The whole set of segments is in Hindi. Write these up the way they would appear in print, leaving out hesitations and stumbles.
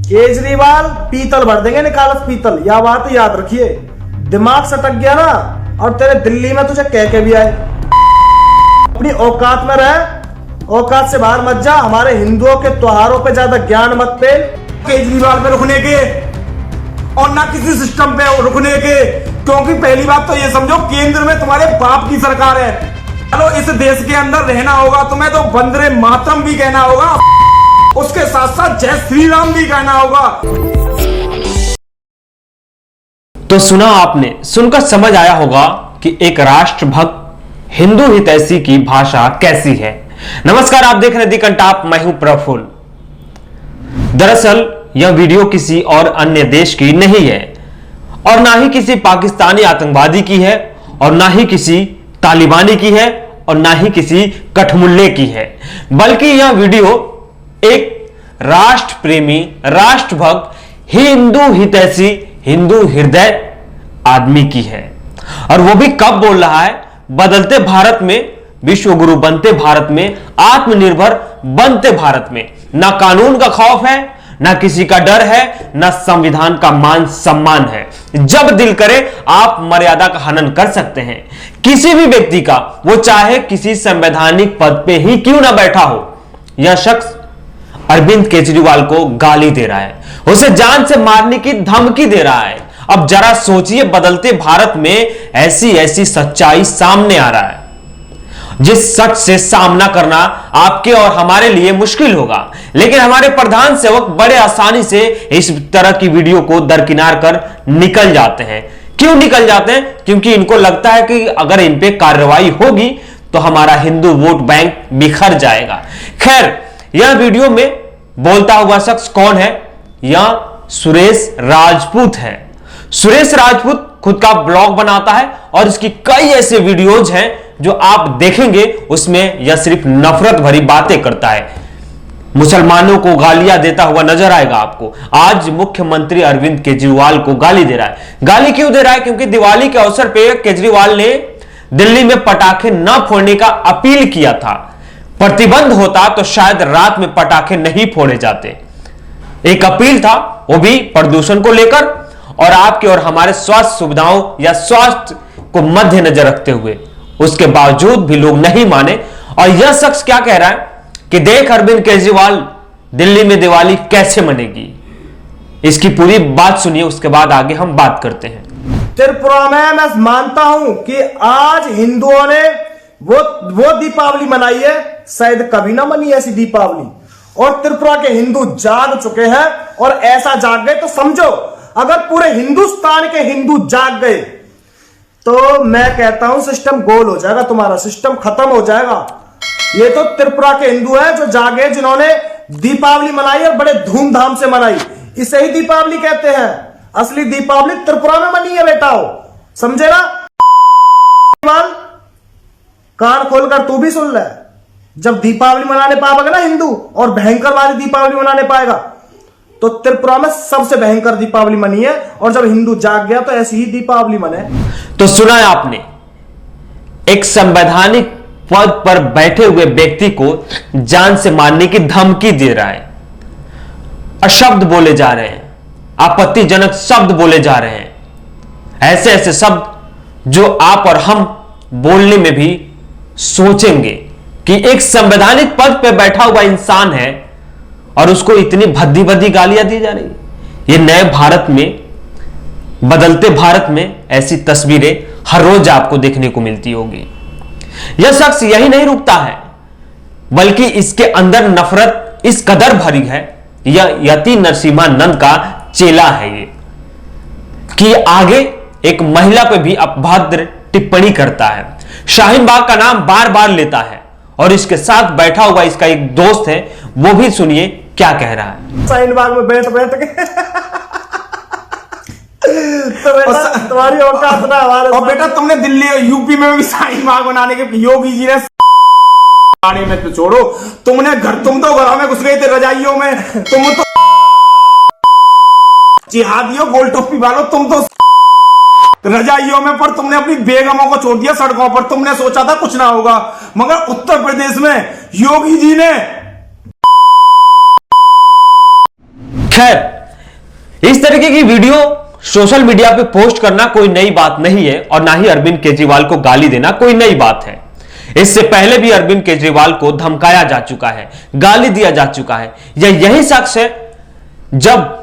केजरीवाल पीतल भर देंगे, निकालस पीतल, या बात याद रखिए। दिमाग सटक गया ना, और तेरे दिल्ली में तुझे कह के भी आए, अपनी औकात में रह, औकात से बाहर मत जा। हमारे हिंदुओं के त्योहारों पे ज्यादा ज्ञान मत पेल। केजरीवाल पे रुकने के और ना किसी सिस्टम पे रुकने के, क्योंकि पहली बात तो ये समझो केंद्र में तुम्हारे बाप की सरकार है। चलो इस देश के अंदर रहना होगा तुम्हें तो वंदे मातरम भी कहना होगा, उसके साथ साथ जय श्री राम भी कहना होगा। तो सुना आपने, सुनकर समझ आया होगा कि एक राष्ट्रभक्त हिंदू हितैषी की भाषा कैसी है। नमस्कार, आप देख रहे हैं दी कंटाप, मैं हूं प्रफुल्ल। दरअसल यह वीडियो किसी और अन्य देश की नहीं है, और ना ही किसी पाकिस्तानी आतंकवादी की है, और ना ही किसी तालिबानी की है, और ना ही किसी कठमुल्ले की है, बल्कि यह वीडियो एक राष्ट्र प्रेमी, राष्ट्रभक्त, हिंदू हितैषी, हिंदू हृदय आदमी की है। और वो भी कब बोल रहा है? बदलते भारत में, विश्व गुरु बनते भारत में, आत्मनिर्भर बनते भारत में ना कानून का खौफ है, ना किसी का डर है, ना संविधान का मान सम्मान है। जब दिल करे आप मर्यादा का हनन कर सकते हैं किसी भी व्यक्ति का, वो चाहे किसी संवैधानिक पद पे ही क्यों ना बैठा हो। यह शख्स अरविंद केजरीवाल को गाली दे रहा है, उसे जान से मारने की धमकी दे रहा है। अब जरा सोचिए, बदलते भारत में ऐसी ऐसी सच्चाई सामने आ रहा है जिस सच से सामना करना आपके और हमारे लिए मुश्किल होगा, लेकिन हमारे प्रधान सेवक बड़े आसानी से इस तरह की वीडियो को दरकिनार कर निकल जाते हैं। क्यों निकल जाते हैं? क्योंकि इनको लगता है कि अगर इन पे कार्रवाई होगी तो हमारा हिंदू वोट बैंक बिखर जाएगा। खैर, यह वीडियो में बोलता हुआ शख्स कौन है? यह सुरेश राजपूत है। सुरेश राजपूत खुद का ब्लॉग बनाता है और इसकी कई ऐसे वीडियोज हैं जो आप देखेंगे, उसमें यह सिर्फ नफरत भरी बातें करता है, मुसलमानों को गालियां देता हुआ नजर आएगा आपको। आज मुख्यमंत्री अरविंद केजरीवाल को गाली दे रहा है। गाली क्यों दे रहा है? क्योंकि दिवाली के अवसर पर केजरीवाल ने दिल्ली में पटाखे न फोड़ने का अपील किया था। प्रतिबंध होता तो शायद रात में पटाखे नहीं फोड़े जाते। एक अपील था, वो भी प्रदूषण को लेकर और आपके और हमारे स्वास्थ्य सुविधाओं या स्वास्थ्य को मद्देनजर रखते हुए। उसके बावजूद भी लोग नहीं माने, और यह शख्स क्या कह रहा है कि देख अरविंद केजरीवाल, दिल्ली में दिवाली कैसे मनेगी। इसकी पूरी बात सुनिए, उसके बाद आगे हम बात करते हैं। त्रिपुरा में मैं मानता हूं कि आज हिंदुओं ने वो दीपावली मनाई है, शायद कभी ना मनी ऐसी दीपावली। और त्रिपुरा के हिंदू जाग चुके हैं, और ऐसा जाग गए तो समझो, अगर पूरे हिंदुस्तान के हिंदू जाग गए तो मैं कहता हूं सिस्टम गोल हो जाएगा, तुम्हारा सिस्टम खत्म हो जाएगा। ये तो त्रिपुरा के हिंदू हैं जो जागे, जिन्होंने दीपावली मनाई और बड़े धूमधाम से मनाई। इसे ही दीपावली कहते हैं। असली दीपावली त्रिपुरा में मनी है बेटा, समझे ना? कान खोलकर तू भी सुन ले। जब दीपावली मनाने पाएगा ना हिंदू, और भयंकर वाली दीपावली मनाने पाएगा, तो त्रिपुरा में सबसे भयंकर दीपावली मनी है। और जब हिंदू जाग गया तो ऐसी ही दीपावली मने। तो सुना है आपने, एक संवैधानिक पद पर बैठे हुए व्यक्ति को जान से मारने की धमकी दे रहा है। अशब्द बोले जा रहे हैं, आपत्तिजनक शब्द बोले जा रहे हैं, ऐसे ऐसे शब्द जो आप और हम बोलने में भी सोचेंगे कि एक संवैधानिक पद पर बैठा हुआ इंसान है और उसको इतनी भद्दी भद्दी गालियां दी जा रही है। ये नए भारत में, बदलते भारत में ऐसी तस्वीरें हर रोज आपको देखने को मिलती होगी। यह शख्स यही नहीं रुकता है, बल्कि इसके अंदर नफरत इस कदर भरी है, यह यति नरसिम्हानंद का चेला है ये, कि आगे एक महिला पे भी अपभद्र टिप्पणी करता है, शाहीन बाग का नाम बार बार लेता है, और इसके साथ बैठा हुआ इसका एक दोस्त है, वो भी सुनिए क्या कह रहा है। शाहीन बाग में बैठ के तो बेटा तुम्हारी औकात ना हमारे। और बेटा तुमने दिल्ली यूपी में भी शाहीन बाग बनाने के योगी जी ने में तो छोड़ो, तुम तो घरों में घुस गए थे, रजाइयों में। तुम तो जिहादियों, गोल टोपी वालों, तुम तो रजाइयों में, पर तुमने अपनी बेगमों को छोड़ दिया सड़कों पर। तुमने सोचा था कुछ ना होगा, मगर उत्तर प्रदेश में योगी जी ने। खैर, इस तरीके की वीडियो सोशल मीडिया पे पोस्ट करना कोई नई बात नहीं है और ना ही अरविंद केजरीवाल को गाली देना कोई नई बात है। इससे पहले भी अरविंद केजरीवाल को धमकाया जा चुका है, गाली दिया जा चुका है। यही शख्स है जब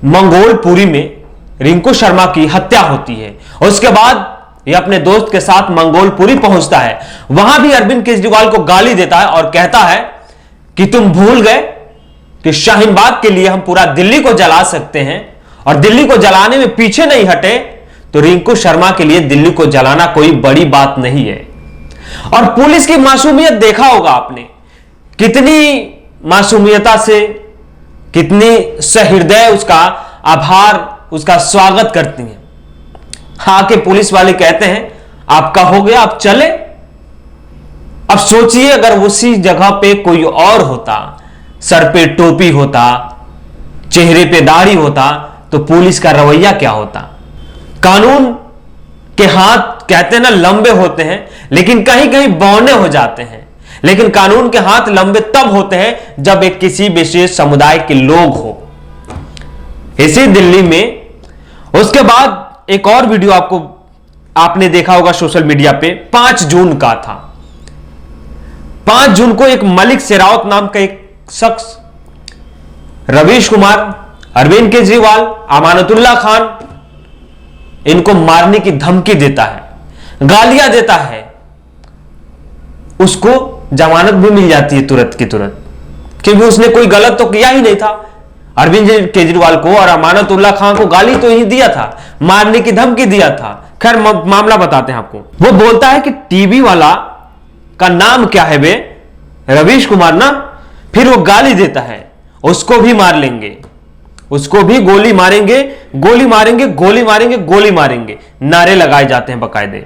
मंगोलपुरी में रिंकू शर्मा की हत्या होती है और उसके बाद यह अपने दोस्त के साथ मंगोलपुरी पहुंचता है, वहां भी अरविंद केजरीवाल को गाली देता है और कहता है कि तुम भूल गए कि शाहीन बाग के लिए हम पूरा दिल्ली को जला सकते हैं और दिल्ली को जलाने में पीछे नहीं हटे, तो रिंकू शर्मा के लिए दिल्ली को जलाना कोई बड़ी बात नहीं है। और पुलिस की मासूमियत देखा होगा आपने, कितनी मासूमियता से, कितनी सहृदय उसका आभार, उसका स्वागत करती है। आके पुलिस वाले कहते हैं आपका हो गया, आप चले। अब सोचिए अगर उसी जगह पे कोई और होता, सर पे टोपी होता, चेहरे पे दाढ़ी होता, तो पुलिस का रवैया क्या होता। कानून के हाथ कहते हैं ना लंबे होते हैं, लेकिन कहीं कहीं बौने हो जाते हैं। लेकिन कानून के हाथ लंबे तब होते हैं जब एक किसी विशेष समुदाय के लोग हो। इसी दिल्ली में उसके बाद एक और वीडियो आपने देखा होगा सोशल मीडिया पे, 5 जून का था। 5 जून को एक मलिक शेरावत नाम का एक शख्स रवीश कुमार, अरविंद केजरीवाल, अमानतुल्लाह खान, इनको मारने की धमकी देता है, गालियां देता है। उसको जमानत भी मिल जाती है तुरंत की तुरंत, क्योंकि उसने कोई गलत तो किया ही नहीं था। अरविंद केजरीवाल को और अमानतुल्लाह खान को गाली तो ही दिया था, मारने की धमकी दिया था। खैर मामला बताते हैं आपको। वो बोलता है कि टीवी वाला का नाम क्या है बे, रवीश कुमार ना। फिर वो गाली देता है, उसको भी मार लेंगे, उसको भी गोली मारेंगे, गोली मारेंगे, गोली मारेंगे, गोली मारेंगे, नारे लगाए जाते हैं बकायदे।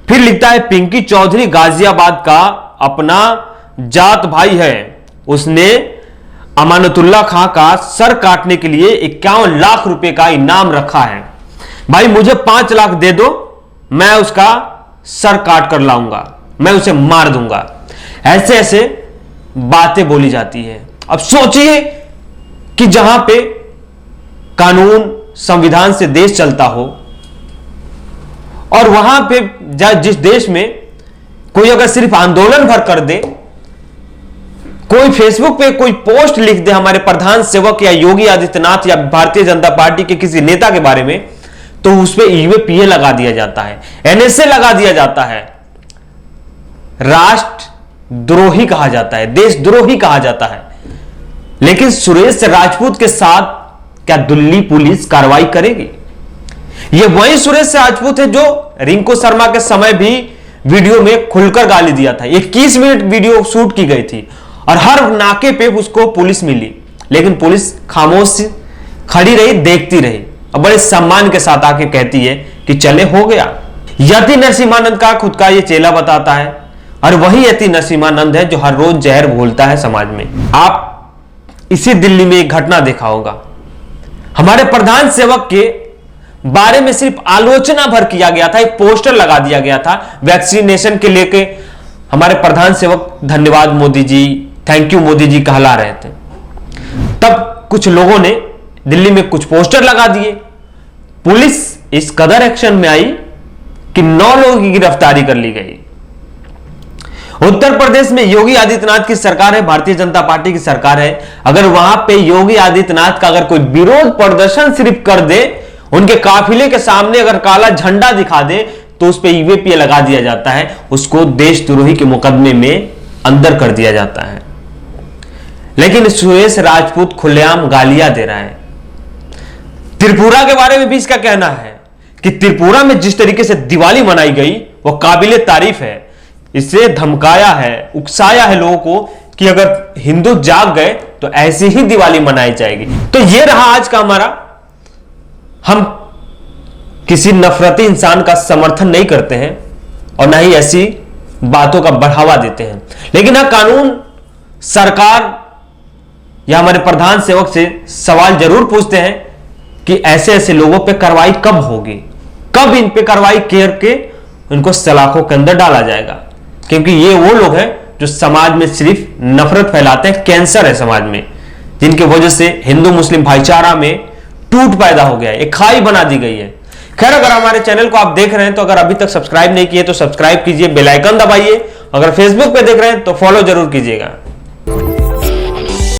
फिर लिखता है पिंकी चौधरी गाजियाबाद का अपना जात भाई है, उसने अमानतुल्लाह खां का सर काटने के लिए 51 लाख रुपए का इनाम रखा है। भाई मुझे 5 लाख दे दो, मैं उसका सर काट कर लाऊंगा, मैं उसे मार दूंगा। ऐसे ऐसे बातें बोली जाती है। अब सोचिए कि जहां पे कानून संविधान से देश चलता हो और वहां पे जिस देश में कोई अगर सिर्फ आंदोलन भर कर दे, कोई फेसबुक पे कोई पोस्ट लिख दे हमारे प्रधान सेवक या योगी आदित्यनाथ या भारतीय जनता पार्टी के किसी नेता के बारे में, तो उस पर ईवीपीए लगा दिया जाता है, एनएसए लगा दिया जाता है, राष्ट्र द्रोही कहा जाता है, देशद्रोही कहा जाता है। लेकिन सुरेश राजपूत के साथ क्या दिल्ली पुलिस कार्रवाई करेगी? यह वही सुरेश राजपूत है जो रिंकू शर्मा के समय भी वीडियो में खुलकर गाली दिया था। 21 मिनट वीडियो शूट की गई थी और हर नाके पे उसको पुलिस मिली, लेकिन पुलिस खामोश खड़ी रही, देखती रही और बड़े सम्मान के साथ आके कहती है कि चले हो गया। यति नरसिम्हानंद का खुद का ये चेला बताता है और वही यति नरसिम्हानंद है जो हर रोज जहर घोलता है समाज में। आप इसी दिल्ली में एक घटना देखा होगा, हमारे प्रधान सेवक के बारे में सिर्फ आलोचना भर किया गया था, एक पोस्टर लगा दिया गया था वैक्सीनेशन के लेके। हमारे प्रधान सेवक धन्यवाद मोदी जी, थैंक यू मोदी जी कहला रहे थे। तब कुछ लोगों ने दिल्ली में कुछ पोस्टर लगा दिए, पुलिस इस कदर एक्शन में आई कि 9 लोगों की गिरफ्तारी कर ली गई। उत्तर प्रदेश में योगी आदित्यनाथ की सरकार है, भारतीय जनता पार्टी की सरकार है। अगर वहां पे योगी आदित्यनाथ का अगर कोई विरोध प्रदर्शन सिर्फ कर दे, उनके काफिले के सामने अगर काला झंडा दिखा दे, तो उस पर ईवीपीए लगा दिया जाता है, उसको देशद्रोही के मुकदमे में अंदर कर दिया जाता है। लेकिन सुरेश राजपूत खुलेआम गालियां दे रहा है। त्रिपुरा के बारे में भी इसका कहना है कि त्रिपुरा में जिस तरीके से दिवाली मनाई गई वो काबिले तारीफ है। इससे धमकाया है, उकसाया है लोगों को कि अगर हिंदू जाग गए तो ऐसी ही दिवाली मनाई जाएगी। तो ये रहा आज का हमारा। हम किसी नफरती इंसान का समर्थन नहीं करते हैं और ना ही ऐसी बातों का बढ़ावा देते हैं, लेकिन हाँ कानून, सरकार या हमारे प्रधान सेवक से सवाल जरूर पूछते हैं कि ऐसे ऐसे लोगों पे कार्रवाई कब होगी, कब इन पे कार्रवाई करके उनको सलाखों के अंदर डाला जाएगा। क्योंकि ये वो लोग हैं जो समाज में सिर्फ नफरत फैलाते हैं, कैंसर है समाज में। जिनकी वजह से हिंदू मुस्लिम भाईचारा में टूट पैदा हो गया है, एक खाई बना दी गई है। खैर, अगर हमारे चैनल को आप देख रहे हैं तो अगर अभी तक सब्सक्राइब नहीं किए तो सब्सक्राइब कीजिए, बेल आइकन दबाइए। अगर फेसबुक पे देख रहे हैं तो फॉलो जरूर कीजिएगा।